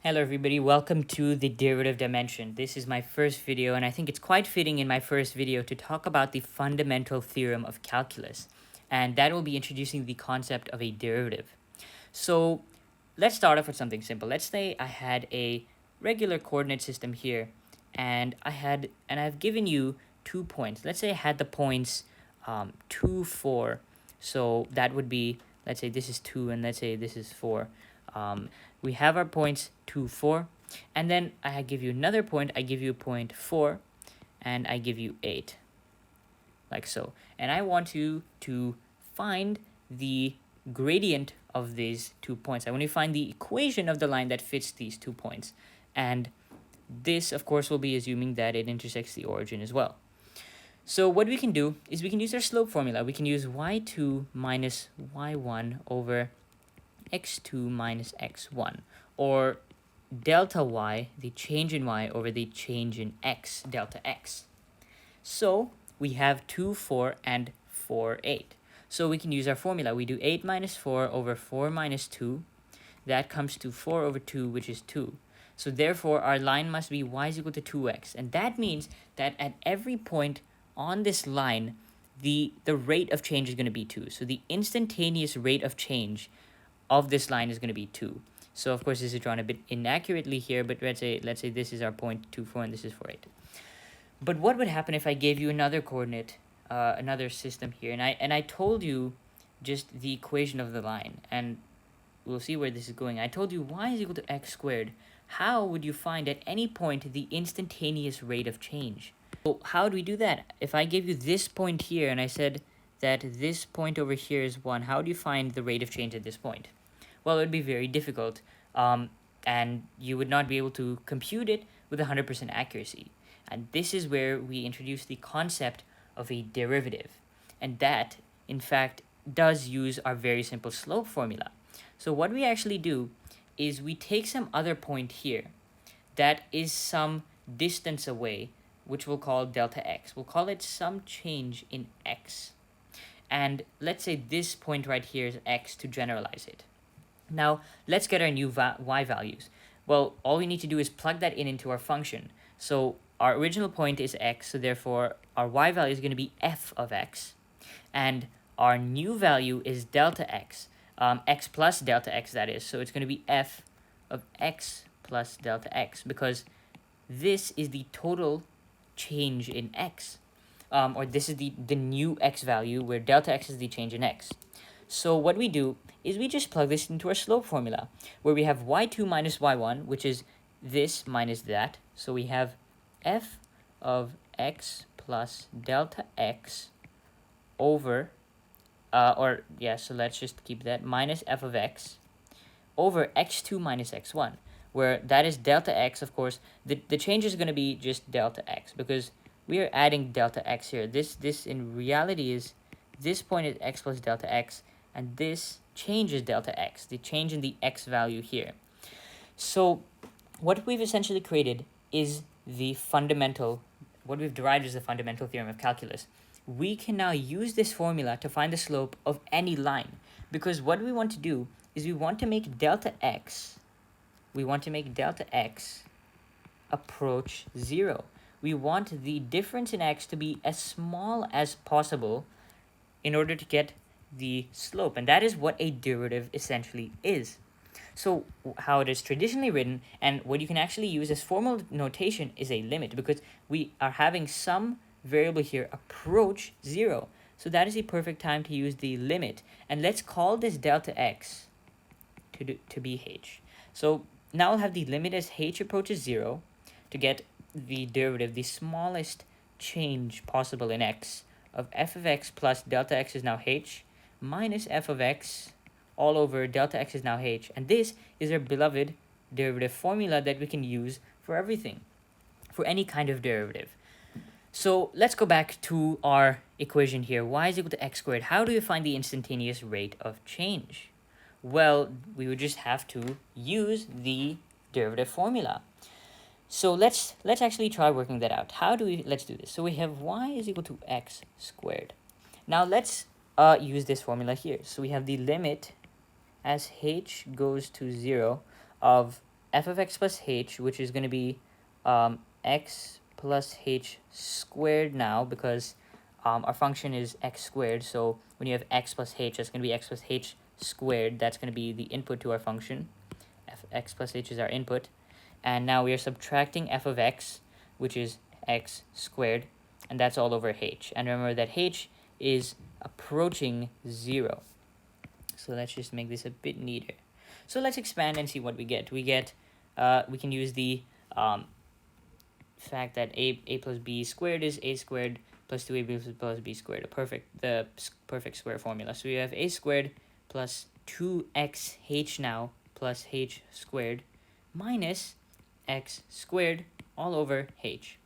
Hello everybody, welcome to the derivative dimension. This is my first video and I think it's quite fitting in my first video to talk about the fundamental theorem of calculus, and that will be introducing the concept of a derivative. So let's start off with something simple. Let's say I had a regular coordinate system here and I've given you 2 points. Let's say I had the points 2, 4. So that would be, let's say this is 2 and let's say this is 4. We have our points 2, 4, and then I give you another point. I give you point 4, and I give you 8, like so. And I want you to find the gradient of these 2 points. I want you to find the equation of the line that fits these 2 points. And this, of course, will be assuming that it intersects the origin as well. So what we can do is we can use our slope formula. We can use y2 minus y1 over x2 minus x1, or delta y, the change in y, over the change in x, delta x. So we have 2, 4, and 4, 8. So we can use our formula. We do 8 minus 4 over 4 minus 2. That comes to 4 over 2, which is 2. So therefore, our line must be y is equal to 2x. And that means that at every point on this line, the rate of change is going to be 2. So the instantaneous rate of change of this line is going to be 2. So of course this is drawn a bit inaccurately here, but let's say this is our point 2, 4, and this is 4, 8. But what would happen if I gave you another coordinate, another system here, and I told you just the equation of the line, and we'll see where this is going. I told you y is equal to x squared. How would you find at any point the instantaneous rate of change? So how do we do that? If I gave you this point here and I said that this point over here is 1, how do you find the rate of change at this point? Well, it would be very difficult, and you would not be able to compute it with 100% accuracy. And this is where we introduce the concept of a derivative. And that, in fact, does use our very simple slope formula. So what we actually do is we take some other point here that is some distance away, which we'll call delta x. We'll call it some change in x. And let's say this point right here is x to generalize it. Now, let's get our new y values. Well, all we need to do is plug that into our function. So our original point is x, so therefore our y value is going to be f of x. And our new value is delta x, x plus delta x, that is. So it's going to be f of x plus delta x, because this is the total change in x. Or this is the new x value, where delta x is the change in x. So what we do is we just plug this into our slope formula, where we have y2 minus y1, which is this minus that. So we have f of x plus delta x over, so let's just keep that, minus f of x over x2 minus x1, where that is delta x. Of course, the change is going to be just delta x, because we are adding delta x here. This in reality is, this point is x plus delta x, and this changes delta x, the change in the x value here. So what we've essentially created is what we've derived is the fundamental theorem of calculus. We can now use this formula to find the slope of any line, because what we want to do is we want to make delta x approach 0. We want the difference in x to be as small as possible in order to get the slope, and that is what a derivative essentially is. So how it is traditionally written, and what you can actually use as formal notation, is a limit, because we are having some variable here approach 0. So that is a perfect time to use the limit, and let's call this delta x to be h. So now I'll have the limit as h approaches 0 to get the derivative, the smallest change possible in x, of f of x plus delta x is now h, minus f of x all over delta x is now h. And this is our beloved derivative formula that we can use for everything, for any kind of derivative. So let's go back to our equation here. Y is equal to x squared. How do we find the instantaneous rate of change? Well, we would just have to use the derivative formula. So let's actually try working that out. Let's do this. So we have y is equal to x squared. Now let's use this formula here. So we have the limit as h goes to 0 of f of x plus h, which is going to be x plus h squared now, because our function is x squared. So when you have x plus h, that's going to be x plus h squared. That's going to be the input to our function. X plus h is our input. And now we are subtracting f of x, which is x squared, and that's all over h. And remember that h is approaching 0. So let's just make this a bit neater. So let's expand and see what we get. We can use the fact that a plus b squared is a squared plus 2ab plus b squared, the perfect square formula. So we have a squared plus 2xh now plus h squared minus x squared all over h.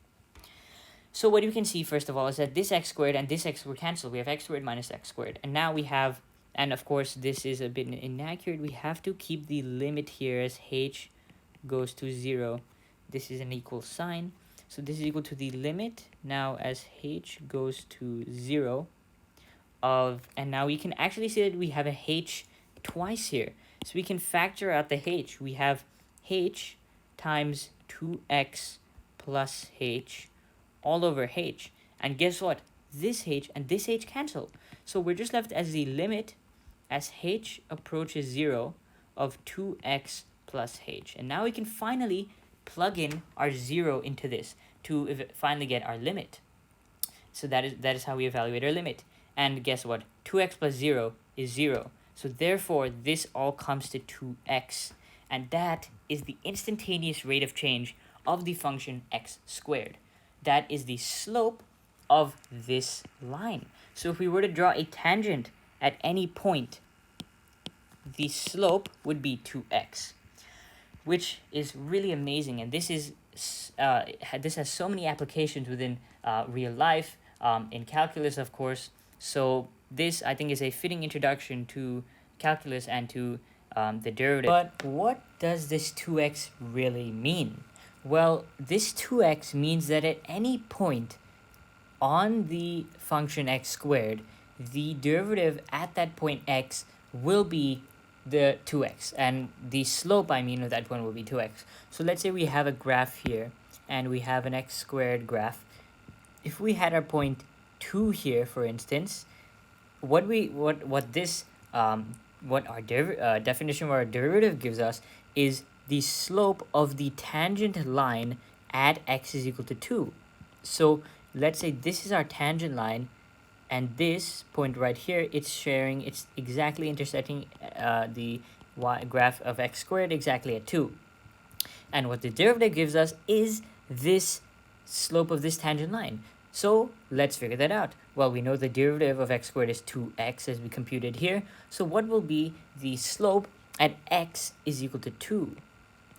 So what you can see first of all is that this x squared and this x were cancelled. We have x squared minus x squared, and now we have, and of course this is a bit inaccurate, we have to keep the limit here as h goes to 0. This is an equal sign, so this is equal to the limit now as h goes to 0 of, and now we can actually see that we have a h twice here, so we can factor out the h. We have h times 2x plus h all over h, and guess what, this h and this h cancel, so we're just left as the limit as h approaches 0 of 2x plus h. And now we can finally plug in our 0 into this to finally get our limit. So that is how we evaluate our limit. And guess what, 2x plus 0 is 0, so therefore this all comes to 2x, and that is the instantaneous rate of change of the function x squared. That is the slope of this line. So if we were to draw a tangent at any point, the slope would be 2x, which is really amazing. And this has so many applications within real life, in calculus, of course. So this, I think, is a fitting introduction to calculus and to the derivative. But what does this 2x really mean? Well, this 2x means that at any point on the function x squared, the derivative at that point x will be the 2x, and the slope, I mean, of that point will be 2x. So let's say we have a graph here, and we have an x squared graph. If we had our point 2 here, for instance, what our definition of our derivative gives us is the slope of the tangent line at x is equal to 2. So let's say this is our tangent line, and this point right here, it's exactly intersecting the graph of x squared exactly at 2. And what the derivative gives us is this slope of this tangent line. So let's figure that out. Well, we know the derivative of x squared is 2x as we computed here. So what will be the slope at x is equal to 2?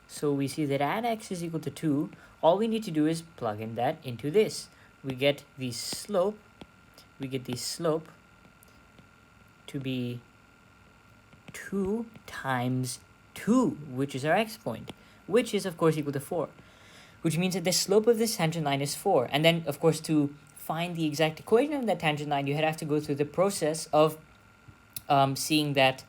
So we see that at x is equal to 2, all we need to do is plug in that into this. We get the slope to be 2 times 2, which is our x point, which is of course equal to 4, which means that the slope of this tangent line is 4. And then of course, to find the exact equation of that tangent line, you have to go through the process of seeing that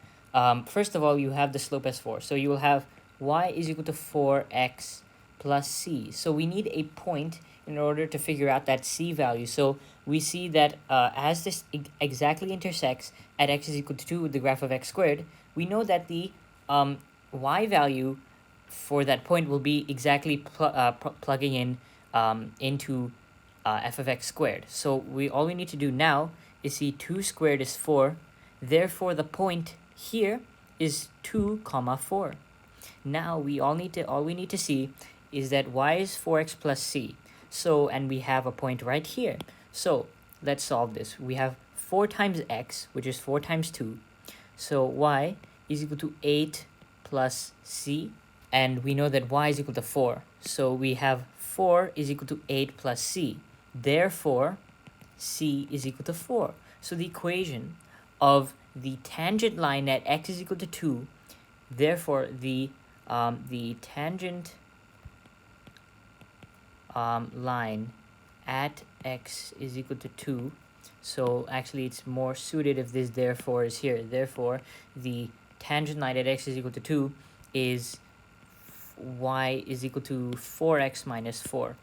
first of all you have the slope as 4, so you will have y is equal to 4x plus c. So we need a point in order to figure out that c value. So we see that as this exactly intersects at x is equal to 2 with the graph of x squared, we know that the y value for that point will be exactly plugging in into f of x squared. So all we need to do now is see 2 squared is 4. Therefore, the point here is 2, 4. Now all we need to see is that y is 4x plus c. So, and we have a point right here. So let's solve this. We have 4 times x, which is 4 times 2. So y is equal to 8 plus c. And we know that y is equal to 4. So we have 4 is equal to 8 plus c. Therefore, c is equal to 4. So the equation of the tangent line at x is equal to 2, therefore the tangent line at x is equal to 2, so actually it's more suited if this therefore is here. Therefore, the tangent line at x is equal to 2 is y is equal to 4x minus 4,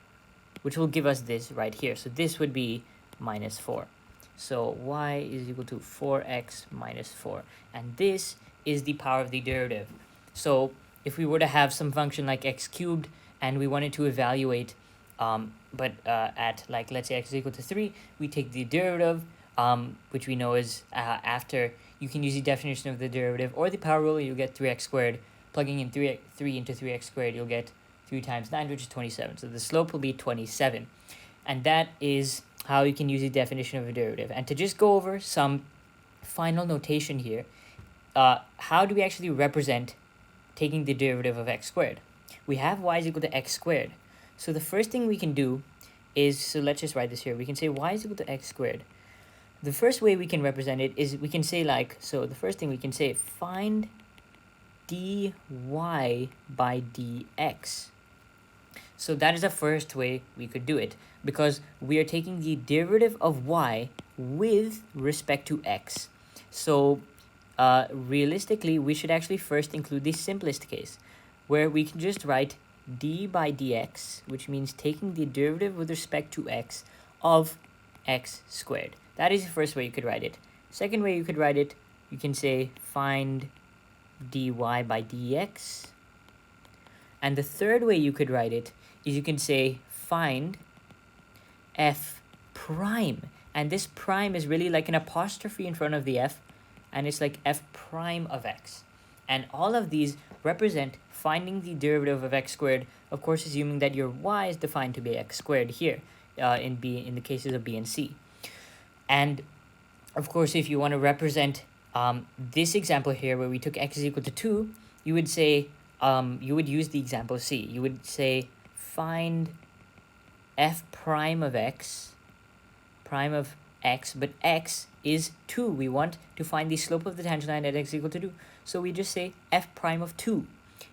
which will give us this right here. So this would be minus 4. So y is equal to 4x minus 4. And this is the power of the derivative. So if we were to have some function like x cubed and we wanted to evaluate, at like, let's say x is equal to 3, we take the derivative, which we know is after, you can use the definition of the derivative or the power rule, you'll get 3x squared. Plugging in 3 into 3x squared, you'll get 3 times 9, which is 27. So the slope will be 27. And that is how you can use the definition of a derivative. And to just go over some final notation here, how do we actually represent taking the derivative of x squared? We have y is equal to x squared. So the first thing we can do is, so let's just write this here. We can say y is equal to x squared. The first way we can represent it is we can say like, so the first thing we can say, find dy by dx. So that is the first way we could do it, because we are taking the derivative of y with respect to x. So realistically, we should actually first include the simplest case, where we can just write d by dx, which means taking the derivative with respect to x of x squared. That is the first way you could write it. Second way you could write it, you can say find dy by dx. And the third way you could write it is you can say find f prime. And this prime is really like an apostrophe in front of the f, and it's like f prime of x. And all of these represent finding the derivative of x squared, of course assuming that your y is defined to be x squared here, in the cases of b and c. And of course, if you want to represent this example here where we took x is equal to 2, you would say, you would use the example c. You would say find f prime of x, but x is 2. We want to find the slope of the tangent line at x equal to 2. So we just say f prime of 2.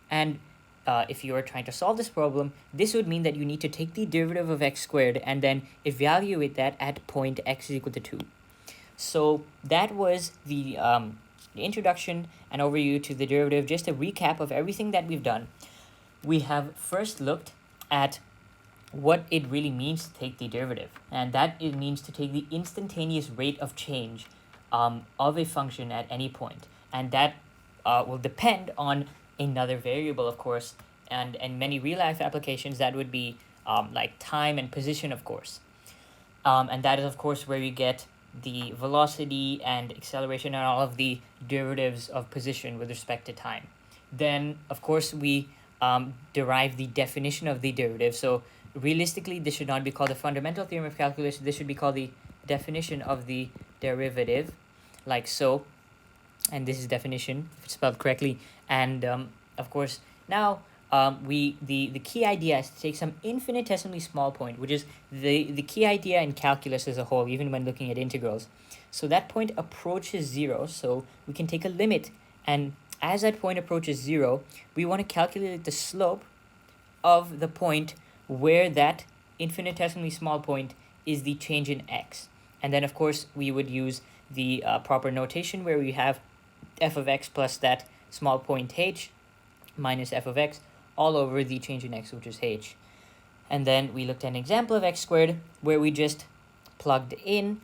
And if you are trying to solve this problem, this would mean that you need to take the derivative of x squared and then evaluate that at point x is equal to 2. So that was the introduction and overview to the derivative. Just a recap of everything that we've done. We have first looked at what it really means to take the derivative, and that it means to take the instantaneous rate of change of a function at any point, and that will depend on another variable, of course, and many real-life applications that would be like time and position, of course, and that is of course where we get the velocity and acceleration and all of the derivatives of position with respect to time. Then of course we derive the definition of the derivative. So realistically, this should not be called the fundamental theorem of calculus. This should be called the definition of the derivative, like so. And this is definition, if it's spelled correctly. And of course, now the key idea is to take some infinitesimally small point, which is the key idea in calculus as a whole, even when looking at integrals. So that point approaches 0, so we can take a limit. And as that point approaches 0, we want to calculate the slope of the point where that infinitesimally small point is the change in x. And then, of course, we would use the proper notation where we have f of x plus that small point h minus f of x all over the change in x, which is h. And then we looked at an example of x squared where we just plugged in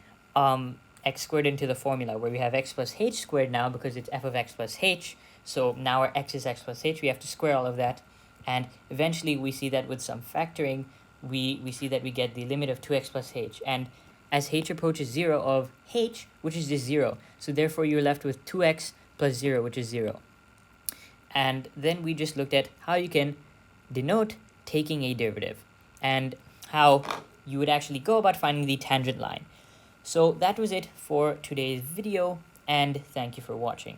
x squared into the formula, where we have x plus h squared now because it's f of x plus h. So now our x is x plus h. We have to square all of that. And eventually we see that with some factoring, we see that we get the limit of 2x plus h. And as h approaches 0 of h, which is just 0. So therefore you're left with 2x plus 0, which is 0. And then we just looked at how you can denote taking a derivative and how you would actually go about finding the tangent line. So that was it for today's video, and thank you for watching.